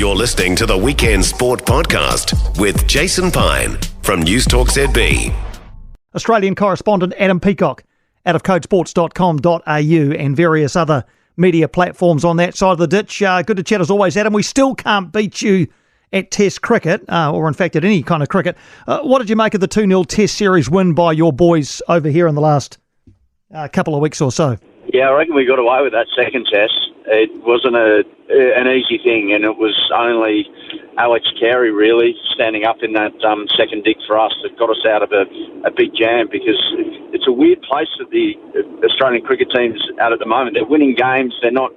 You're listening to the Weekend Sport Podcast with Jason Pine from News Talk ZB. Australian correspondent Adam Peacock out of codesports.com.au and various other media platforms on that side of the ditch. Good to chat as always, Adam. We still can't beat you at Test cricket, or in fact at any kind of cricket. What did you make of the 2-0 Test series win by your boys over here in the last couple of weeks or so? Yeah, I reckon we got away with that second Test. It wasn't an easy thing, and it was only Alex Carey really standing up in that second dig for us that got us out of a big jam, because it's a weird place that the Australian cricket team's at the moment. They're winning games, they're not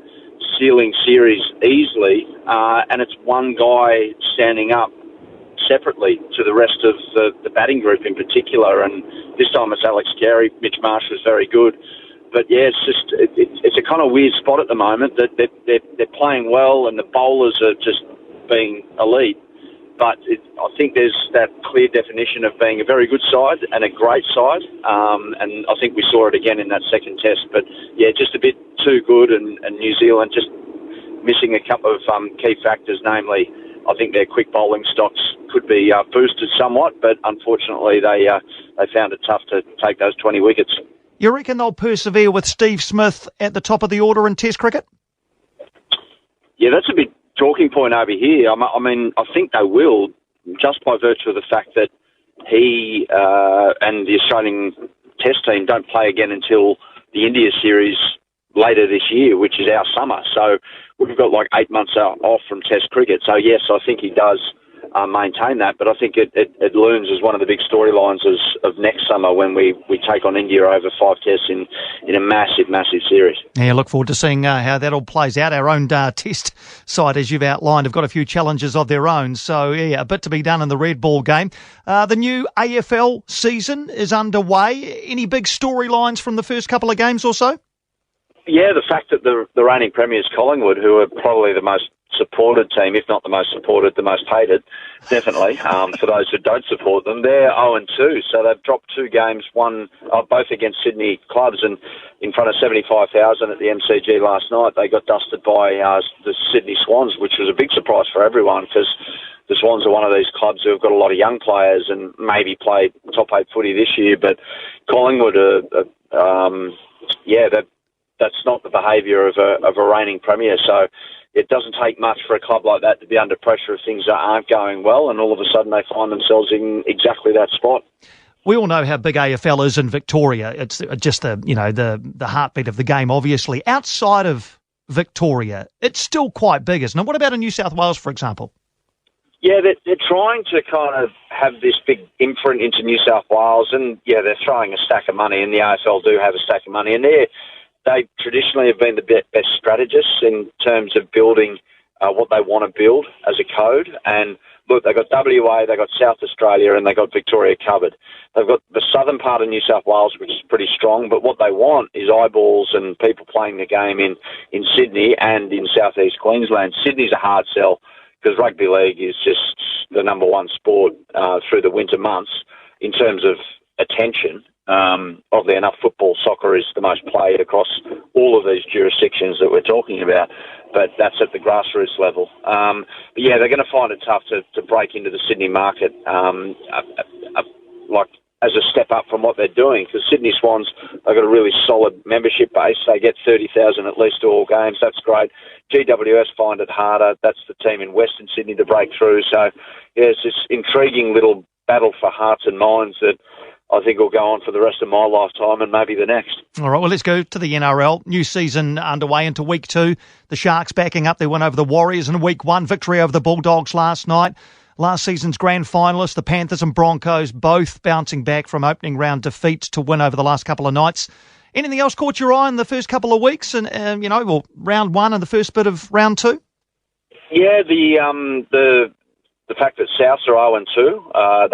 sealing series easily, and it's one guy standing up separately to the rest of the batting group in particular, and this time it's Alex Carey. Mitch Marsh was very good. But yeah, it's a kind of weird spot at the moment that they're playing well and the bowlers are just being elite. But I think there's that clear definition of being a very good side and a great side. And I think we saw it again in that second Test. But yeah, just a bit too good, and New Zealand just missing a couple of key factors, namely I think their quick bowling stocks could be boosted somewhat, but unfortunately they found it tough to take those 20 wickets. You reckon they'll persevere with Steve Smith at the top of the order in Test cricket? Yeah, that's a big talking point over here. I mean, I think they will, just by virtue of the fact that he and the Australian Test team don't play again until the India series later this year, which is our summer. So we've got like 8 months off from Test cricket. So yes, I think he does maintain that, but I think it looms as one of the big storylines of next summer when we take on India over 5 Tests in a massive series. Yeah, look forward to seeing how that all plays out. Our own Test side, as you've outlined, have got a few challenges of their own, so yeah, a bit to be done in the red ball game. The new AFL season is underway. Any big storylines from the first couple of games or so? Yeah, the fact that the reigning premiers, Collingwood, who are probably the most supported team, if not the most supported, the most hated, definitely, for those who don't support them, they're 0-2, so they've dropped 2 games, both against Sydney clubs, and in front of 75,000 at the MCG last night. They got dusted by the Sydney Swans, which was a big surprise for everyone, because the Swans are one of these clubs who have got a lot of young players and maybe played top 8 footy this year, but Collingwood that's not the behaviour of a reigning premier, so it doesn't take much for a club like that to be under pressure if things aren't going well, and all of a sudden they find themselves in exactly that spot. We all know how big AFL is in Victoria. It's just the heartbeat of the game, obviously. Outside of Victoria, it's still quite big, isn't it? What about in New South Wales, for example? Yeah, they're trying to kind of have this big imprint into New South Wales, and yeah, they're throwing a stack of money, and the AFL do have a stack of money, and they traditionally have been the best strategists in terms of building what they want to build as a code. And look, they've got WA, they've got South Australia, and they've got Victoria covered. They've got the southern part of New South Wales, which is pretty strong, but what they want is eyeballs and people playing the game in Sydney and in southeast Queensland. Sydney's a hard sell because rugby league is just the number one sport through the winter months in terms of attention. Oddly enough, football, soccer is the most played across all of these jurisdictions that we're talking about, but that's at the grassroots level. But yeah, they're going to find it tough to break into the Sydney market, like as a step up from what they're doing, because Sydney Swans, they've got a really solid membership base. They get 30,000 at least to all games. That's great. GWS find it harder. That's the team in Western Sydney to break through. So yeah, it's this intriguing little battle for hearts and minds that I think will go on for the rest of my lifetime and maybe the next. All right, well, let's go to the NRL. New season underway into week 2. The Sharks backing up their win over the Warriors in week 1. Victory over the Bulldogs last night. Last season's grand finalists, the Panthers and Broncos, both bouncing back from opening round defeats to win over the last couple of nights. Anything else caught your eye in the first couple of weeks and round 1 and the first bit of round 2? Yeah, the fact that Souths are 0-2,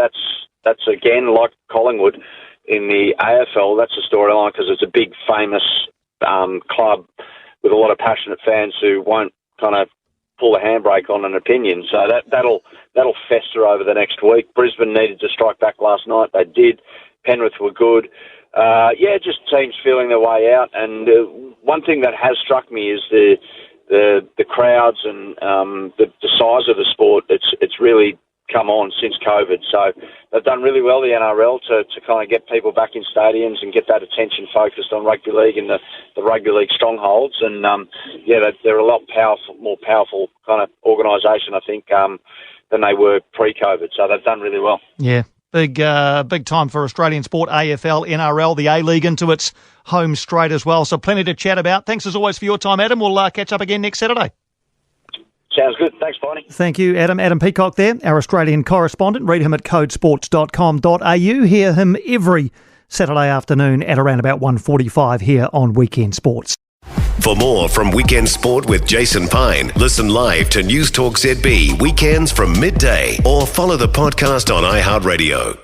that's again like Collingwood in the AFL. That's a storyline because it's a big, famous club with a lot of passionate fans who won't kind of pull the handbrake on an opinion. So that'll fester over the next week. Brisbane needed to strike back last night. They did. Penrith were good. Just teams feeling their way out. And one thing that has struck me is the the crowds and the size of the sport, it's really come on since COVID. So they've done really well, the NRL, to kind of get people back in stadiums and get that attention focused on rugby league and the rugby league strongholds. And they're a lot more powerful kind of organisation, I think, than they were pre-COVID. So they've done really well. Yeah. Big time for Australian sport, AFL, NRL, the A-League into its home straight as well. So plenty to chat about. Thanks as always for your time, Adam. We'll catch up again next Saturday. Sounds good. Thanks, Piney. Thank you, Adam. Adam Peacock there, our Australian correspondent. Read him at codesports.com.au. Hear him every Saturday afternoon at around about 1:45 here on Weekend Sports. For more from Weekend Sport with Jason Pine, listen live to News Talk ZB weekends from midday or follow the podcast on iHeartRadio.